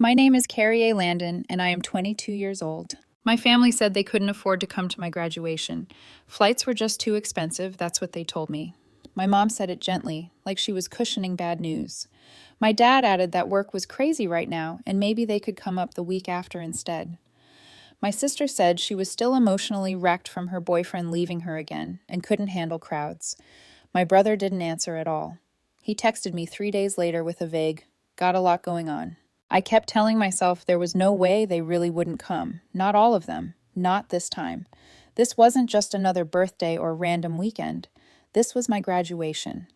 My name is Carrie A. Landon, and I am 22 years old. My family said they couldn't afford to come to my graduation. Flights were just too expensive, that's what they told me. My mom said it gently, like she was cushioning bad news. My dad added that work was crazy right now, and maybe they could come up the week after instead. My sister said she was still emotionally wrecked from her boyfriend leaving her again and couldn't handle crowds. My brother didn't answer at all. He texted me 3 days later with a vague, "Got a lot going on." I kept telling myself there was no way they really wouldn't come. Not all of them. Not this time. This wasn't just another birthday or random weekend. This was my graduation.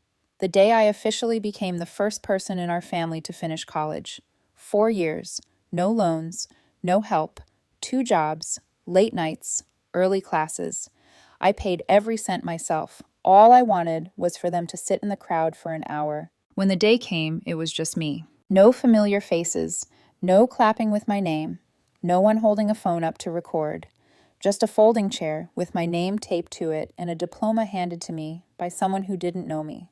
The day I officially became the first person in our family to finish college. 4 years, no loans, no help, 2 jobs, late nights, early classes. I paid every cent myself. All I wanted was for them to sit in the crowd for an hour. When the day came, it was just me. No familiar faces, no clapping with my name, no one holding a phone up to record. Just a folding chair with my name taped to it and a diploma handed to me by someone who didn't know me.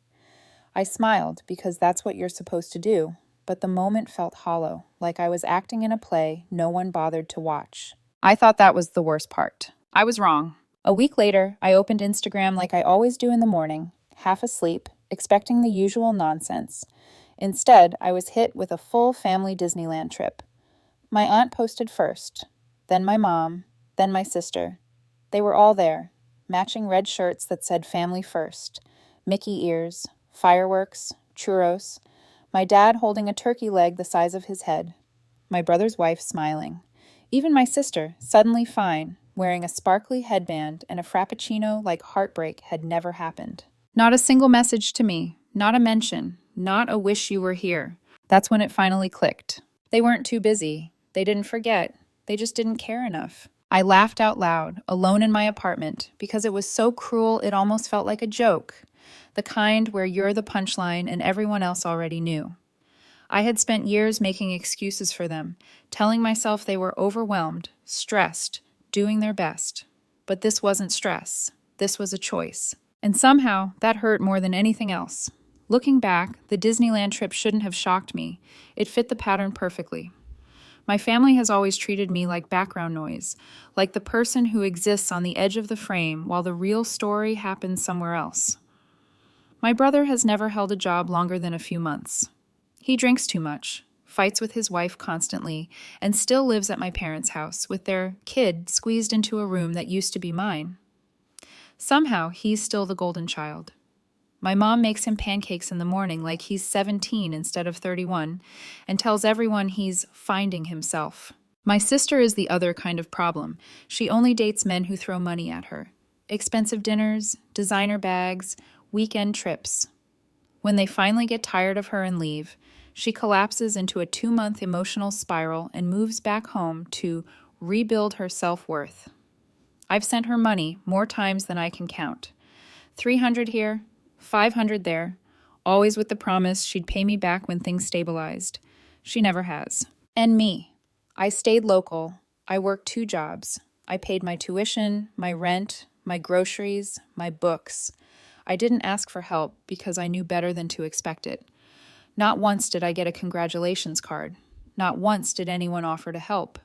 I smiled because that's what you're supposed to do, but the moment felt hollow, like I was acting in a play no one bothered to watch. I thought that was the worst part. I was wrong. A week later, I opened Instagram like I always do in the morning, half asleep, expecting the usual nonsense. Instead, I was hit with a full family Disneyland trip. My aunt posted first, then my mom, then my sister. They were all there, matching red shirts that said family first, Mickey ears, fireworks, churros, my dad holding a turkey leg the size of his head, my brother's wife smiling. Even my sister, suddenly fine, wearing a sparkly headband and a frappuccino like heartbreak had never happened. Not a single message to me, not a mention, not a wish you were here. That's when it finally clicked. They weren't too busy. They didn't forget. They just didn't care enough. I laughed out loud, alone in my apartment, because it was so cruel it almost felt like a joke. The kind where you're the punchline and everyone else already knew. I had spent years making excuses for them, telling myself they were overwhelmed, stressed, doing their best. But this wasn't stress. This was a choice. And somehow, that hurt more than anything else. Looking back, the Disneyland trip shouldn't have shocked me. It fit the pattern perfectly. My family has always treated me like background noise, like the person who exists on the edge of the frame while the real story happens somewhere else. My brother has never held a job longer than a few months. He drinks too much, fights with his wife constantly, and still lives at my parents' house with their kid squeezed into a room that used to be mine. Somehow, he's still the golden child. My mom makes him pancakes in the morning like he's 17 instead of 31 and tells everyone he's finding himself. My sister is the other kind of problem. She only dates men who throw money at her. Expensive dinners, designer bags, weekend trips. When they finally get tired of her and leave, she collapses into a 2-month emotional spiral and moves back home to rebuild her self-worth. I've sent her money more times than I can count. 300 here, 500 there, always with the promise she'd pay me back when things stabilized. She never has. And me. I stayed local. I worked 2 jobs. I paid my tuition, my rent, my groceries, my books. I didn't ask for help because I knew better than to expect it. Not once did I get a congratulations card. Not once did anyone offer to help.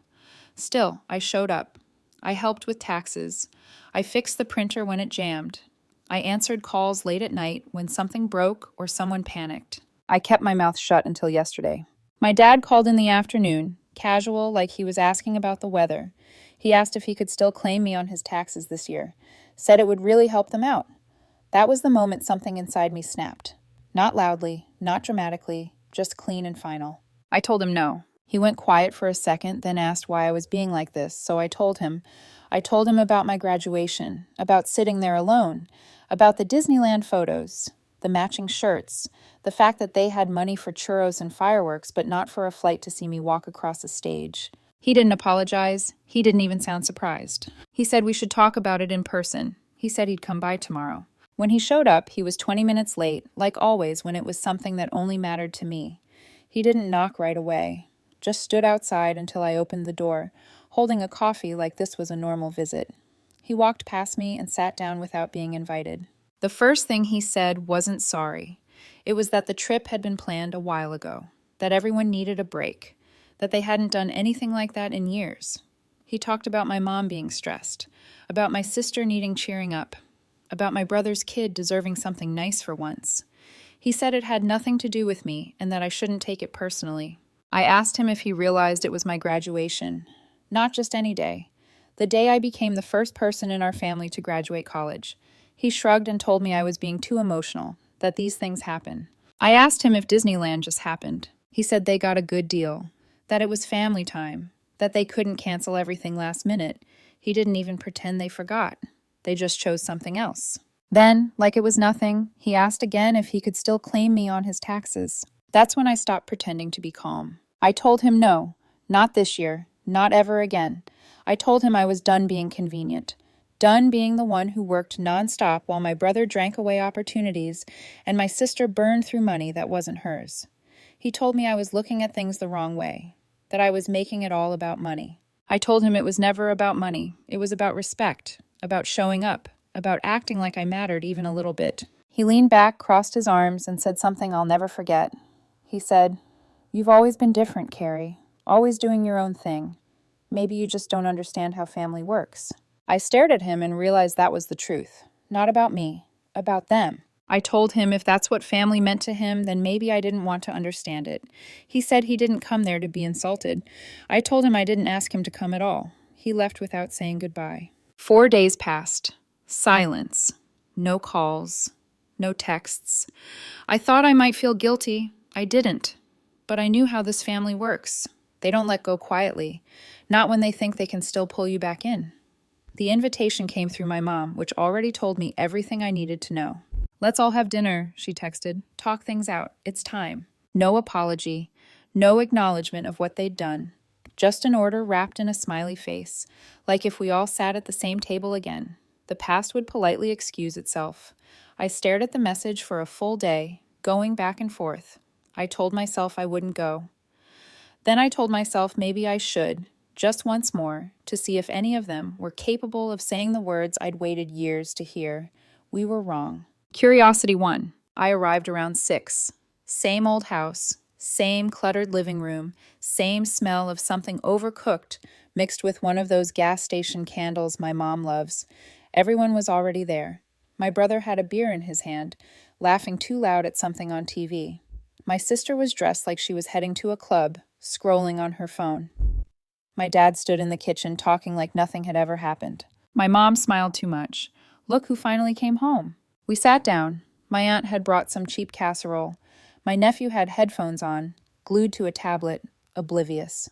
Still, I showed up. I helped with taxes. I fixed the printer when it jammed. I answered calls late at night when something broke or someone panicked. I kept my mouth shut until yesterday. My dad called in the afternoon, casual, like he was asking about the weather. He asked if he could still claim me on his taxes this year. Said it would really help them out. That was the moment something inside me snapped. Not loudly, not dramatically, just clean and final. I told him no. He went quiet for a second, then asked why I was being like this, so I told him. I told him about my graduation, about sitting there alone, about the Disneyland photos, the matching shirts, the fact that they had money for churros and fireworks, but not for a flight to see me walk across a stage. He didn't apologize. He didn't even sound surprised. He said we should talk about it in person. He said he'd come by tomorrow. When he showed up, he was 20 minutes late, like always when it was something that only mattered to me. He didn't knock right away, just stood outside until I opened the door, holding a coffee like this was a normal visit. He walked past me and sat down without being invited. The first thing he said wasn't sorry. It was that the trip had been planned a while ago, that everyone needed a break, that they hadn't done anything like that in years. He talked about my mom being stressed, about my sister needing cheering up, about my brother's kid deserving something nice for once. He said it had nothing to do with me and that I shouldn't take it personally. I asked him if he realized it was my graduation. Not just any day. The day I became the first person in our family to graduate college. He shrugged and told me I was being too emotional, that these things happen. I asked him if Disneyland just happened. He said they got a good deal, that it was family time, that they couldn't cancel everything last minute. He didn't even pretend they forgot. They just chose something else. Then, like it was nothing, he asked again if he could still claim me on his taxes. That's when I stopped pretending to be calm. I told him no, not this year, not ever again. I told him I was done being convenient, done being the one who worked nonstop while my brother drank away opportunities and my sister burned through money that wasn't hers. He told me I was looking at things the wrong way, that I was making it all about money. I told him it was never about money. It was about respect, about showing up, about acting like I mattered even a little bit. He leaned back, crossed his arms, and said something I'll never forget. He said, "You've always been different, Carrie, always doing your own thing. Maybe you just don't understand how family works." I stared at him and realized that was the truth. Not about me, about them. I told him if that's what family meant to him, then maybe I didn't want to understand it. He said he didn't come there to be insulted. I told him I didn't ask him to come at all. He left without saying goodbye. 4 days passed. Silence. No calls. No texts. I thought I might feel guilty. I didn't. But I knew how this family works. They don't let go quietly. Not when they think they can still pull you back in. The invitation came through my mom, which already told me everything I needed to know. "Let's all have dinner," she texted. "Talk things out. It's time." No apology. No acknowledgement of what they'd done. Just an order wrapped in a smiley face, like if we all sat at the same table again. The past would politely excuse itself. I stared at the message for a full day, going back and forth. I told myself I wouldn't go. Then I told myself maybe I should, just once more, to see if any of them were capable of saying the words I'd waited years to hear. We were wrong. Curiosity won. I arrived around 6. Same old house, same cluttered living room, same smell of something overcooked mixed with one of those gas station candles my mom loves. Everyone was already there. My brother had a beer in his hand, laughing too loud at something on TV. My sister was dressed like she was heading to a club, scrolling on her phone. My dad stood in the kitchen talking like nothing had ever happened. My mom smiled too much. Look who finally came home. We sat down. My aunt had brought some cheap casserole. My nephew had headphones on, glued to a tablet, oblivious.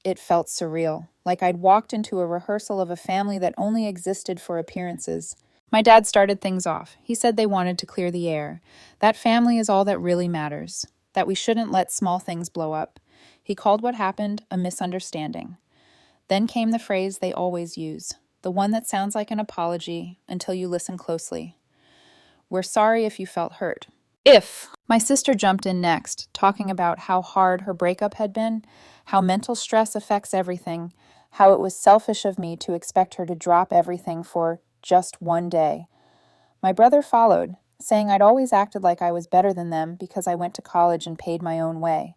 It felt surreal, like I'd walked into a rehearsal of a family that only existed for appearances. My dad started things off. He said they wanted to clear the air. That family is all that really matters. That we shouldn't let small things blow up. He called what happened a misunderstanding. Then came the phrase they always use, the one that sounds like an apology until you listen closely. "We're sorry if you felt hurt." If! My sister jumped in next, talking about how hard her breakup had been, how mental stress affects everything, how it was selfish of me to expect her to drop everything for just one day. My brother followed, saying I'd always acted like I was better than them because I went to college and paid my own way.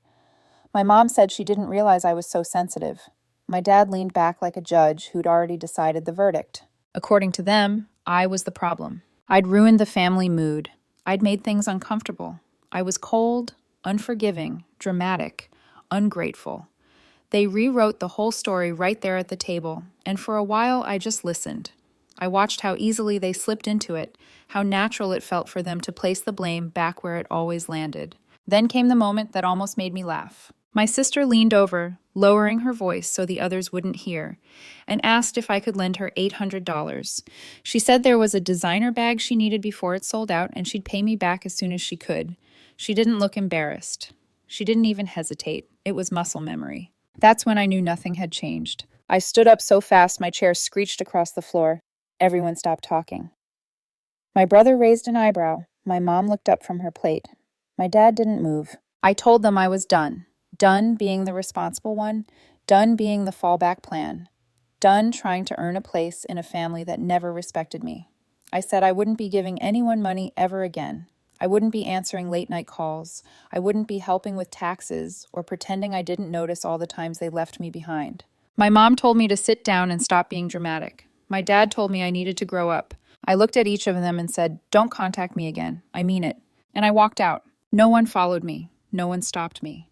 My mom said she didn't realize I was so sensitive. My dad leaned back like a judge who'd already decided the verdict. According to them, I was the problem. I'd ruined the family mood. I'd made things uncomfortable. I was cold, unforgiving, dramatic, ungrateful. They rewrote the whole story right there at the table, and for a while I just listened. I watched how easily they slipped into it, how natural it felt for them to place the blame back where it always landed. Then came the moment that almost made me laugh. My sister leaned over, lowering her voice so the others wouldn't hear, and asked if I could lend her $800. She said there was a designer bag she needed before it sold out, and she'd pay me back as soon as she could. She didn't look embarrassed. She didn't even hesitate. It was muscle memory. That's when I knew nothing had changed. I stood up so fast my chair screeched across the floor. Everyone stopped talking. My brother raised an eyebrow. My mom looked up from her plate. My dad didn't move. I told them I was done. Done being the responsible one. Done being the fallback plan. Done trying to earn a place in a family that never respected me. I said I wouldn't be giving anyone money ever again. I wouldn't be answering late night calls. I wouldn't be helping with taxes or pretending I didn't notice all the times they left me behind. My mom told me to sit down and stop being dramatic. My dad told me I needed to grow up. I looked at each of them and said, "Don't contact me again. I mean it." And I walked out. No one followed me. No one stopped me.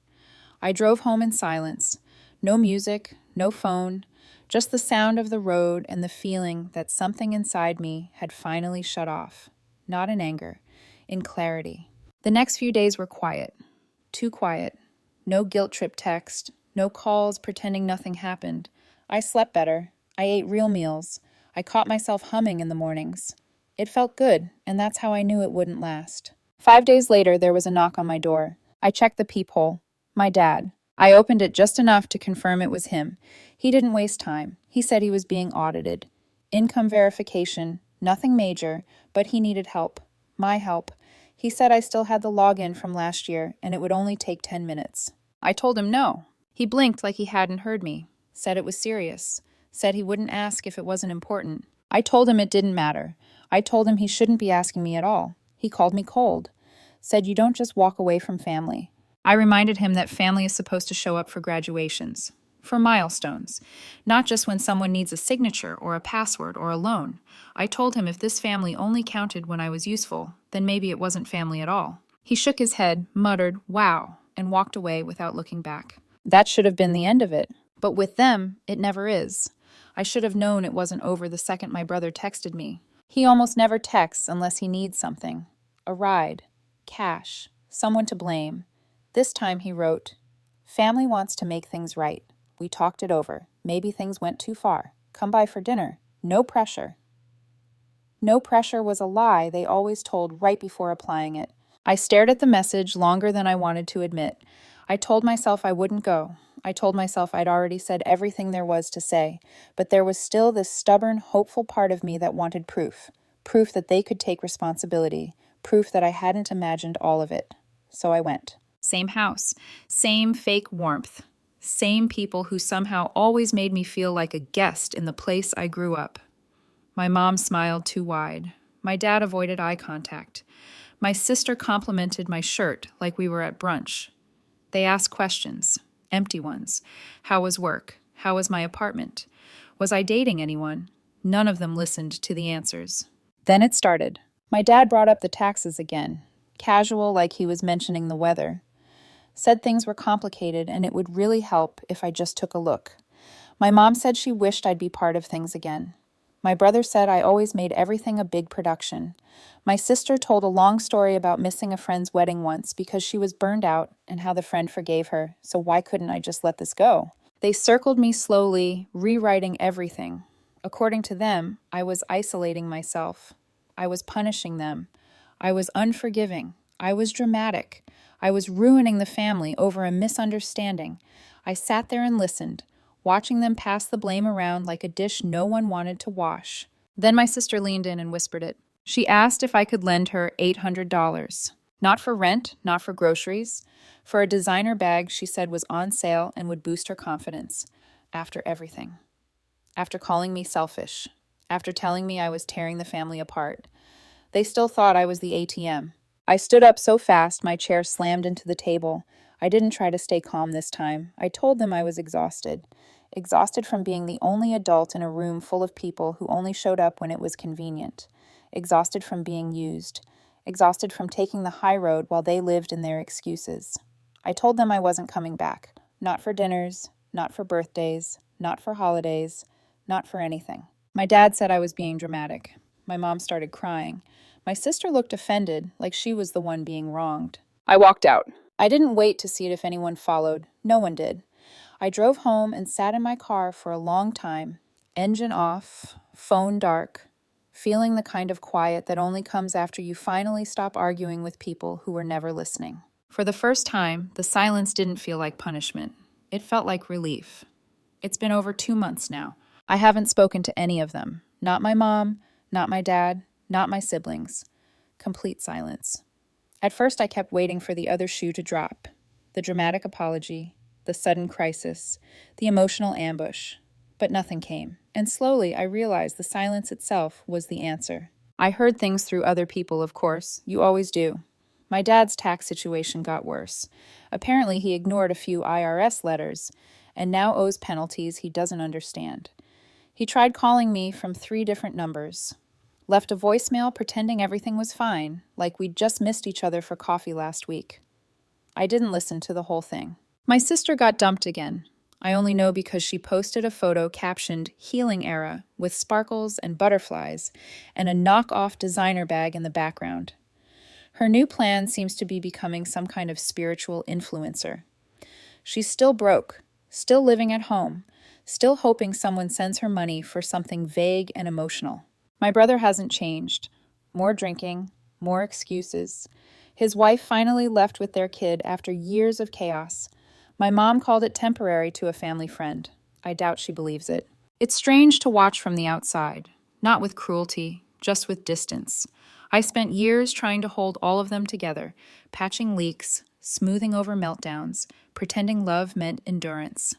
I drove home in silence. No music, no phone, just the sound of the road and the feeling that something inside me had finally shut off. Not in anger, in clarity. The next few days were quiet. Too quiet. No guilt trip text. No calls pretending nothing happened. I slept better. I ate real meals. I caught myself humming in the mornings. It felt good, and that's how I knew it wouldn't last. 5 days later, there was a knock on my door. I checked the peephole. My dad. I opened it just enough to confirm it was him. He didn't waste time. He said he was being audited. Income verification, nothing major, but he needed help. My help. He said I still had the login from last year, and it would only take 10 minutes. I told him no. He blinked like he hadn't heard me. Said it was serious. Said he wouldn't ask if it wasn't important. I told him it didn't matter. I told him he shouldn't be asking me at all. He called me cold. Said you don't just walk away from family. I reminded him that family is supposed to show up for graduations, for milestones, not just when someone needs a signature or a password or a loan. I told him if this family only counted when I was useful, then maybe it wasn't family at all. He shook his head, muttered, "Wow," and walked away without looking back. That should have been the end of it. But with them, it never is. I should have known it wasn't over the second my brother texted me. He almost never texts unless he needs something. A ride, cash, someone to blame. This time he wrote, "Family wants to make things right. We talked it over. Maybe things went too far. Come by for dinner. No pressure." No pressure was a lie they always told right before applying it. I stared at the message longer than I wanted to admit. I told myself I wouldn't go. I told myself I'd already said everything there was to say, but there was still this stubborn, hopeful part of me that wanted proof. Proof that they could take responsibility. Proof that I hadn't imagined all of it. So I went. Same house, same fake warmth, same people who somehow always made me feel like a guest in the place I grew up. My mom smiled too wide. My dad avoided eye contact. My sister complimented my shirt like we were at brunch. They asked questions, empty ones. How was work? How was my apartment? Was I dating anyone? None of them listened to the answers. Then it started. My dad brought up the taxes again, casual like he was mentioning the weather. Said things were complicated and it would really help if I just took a look. My mom said she wished I'd be part of things again. My brother said I always made everything a big production. My sister told a long story about missing a friend's wedding once because she was burned out and how the friend forgave her, so why couldn't I just let this go? They circled me slowly, rewriting everything. According to them, I was isolating myself. I was punishing them. I was unforgiving. I was dramatic. I was ruining the family over a misunderstanding. I sat there and listened, watching them pass the blame around like a dish no one wanted to wash. Then my sister leaned in and whispered it. She asked if I could lend her $800. Not for rent, not for groceries. For a designer bag she said was on sale and would boost her confidence. After everything. After calling me selfish. After telling me I was tearing the family apart. They still thought I was the ATM. I stood up so fast my chair slammed into the table. I didn't try to stay calm this time. I told them I was exhausted. Exhausted from being the only adult in a room full of people who only showed up when it was convenient. Exhausted from being used. Exhausted from taking the high road while they lived in their excuses. I told them I wasn't coming back. Not for dinners, not for birthdays, not for holidays, not for anything. My dad said I was being dramatic. My mom started crying. My sister looked offended, like she was the one being wronged. I walked out. I didn't wait to see if anyone followed. No one did. I drove home and sat in my car for a long time, engine off, phone dark, feeling the kind of quiet that only comes after you finally stop arguing with people who were never listening. For the first time, the silence didn't feel like punishment. It felt like relief. It's been over 2 months now. I haven't spoken to any of them. Not my mom, not my dad, not my siblings. Complete silence. At first I kept waiting for the other shoe to drop. The dramatic apology, the sudden crisis, the emotional ambush. But nothing came. And slowly I realized the silence itself was the answer. I heard things through other people, of course. You always do. My dad's tax situation got worse. Apparently, he ignored a few IRS letters and now owes penalties he doesn't understand. He tried calling me from 3 different numbers, left a voicemail pretending everything was fine, like we'd just missed each other for coffee last week. I didn't listen to the whole thing. My sister got dumped again. I only know because she posted a photo captioned "Healing Era" with sparkles and butterflies and a knockoff designer bag in the background. Her new plan seems to be becoming some kind of spiritual influencer. She's still broke, still living at home, still hoping someone sends her money for something vague and emotional. My brother hasn't changed. More drinking, more excuses. His wife finally left with their kid after years of chaos. My mom called it temporary to a family friend. I doubt she believes it. It's strange to watch from the outside, not with cruelty, just with distance. I spent years trying to hold all of them together, patching leaks, smoothing over meltdowns, pretending love meant endurance.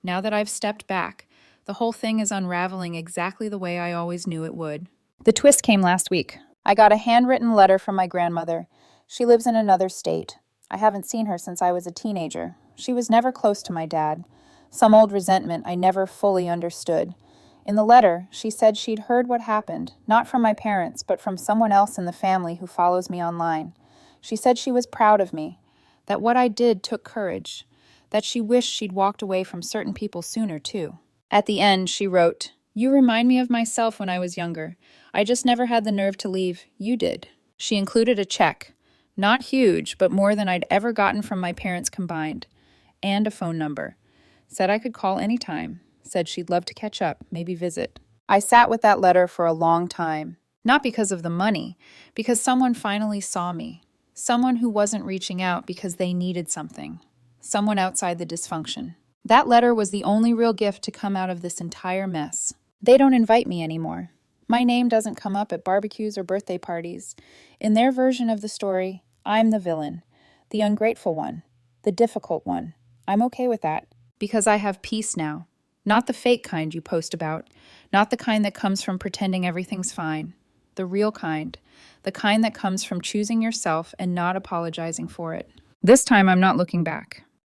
Now that I've stepped back, the whole thing is unraveling exactly the way I always knew it would. The twist came last week. I got a handwritten letter from my grandmother. She lives in another state. I haven't seen her since I was a teenager. She was never close to my dad. Some old resentment I never fully understood. In the letter, she said she'd heard what happened, not from my parents, but from someone else in the family who follows me online. She said she was proud of me, that what I did took courage, that she wished she'd walked away from certain people sooner, too. At the end, she wrote, "You remind me of myself when I was younger. I just never had the nerve to leave. You did." She included a check, not huge, but more than I'd ever gotten from my parents combined, and a phone number. Said I could call anytime. Said she'd love to catch up, maybe visit. I sat with that letter for a long time, not because of the money, because someone finally saw me. Someone who wasn't reaching out because they needed something. Someone outside the dysfunction. That letter was the only real gift to come out of this entire mess. They don't invite me anymore. My name doesn't come up at barbecues or birthday parties. In their version of the story, I'm the villain, the ungrateful one, the difficult one. I'm okay with that, because I have peace now. Not the fake kind you post about, not the kind that comes from pretending everything's fine. The real kind, the kind that comes from choosing yourself and not apologizing for it. This time I'm not looking back.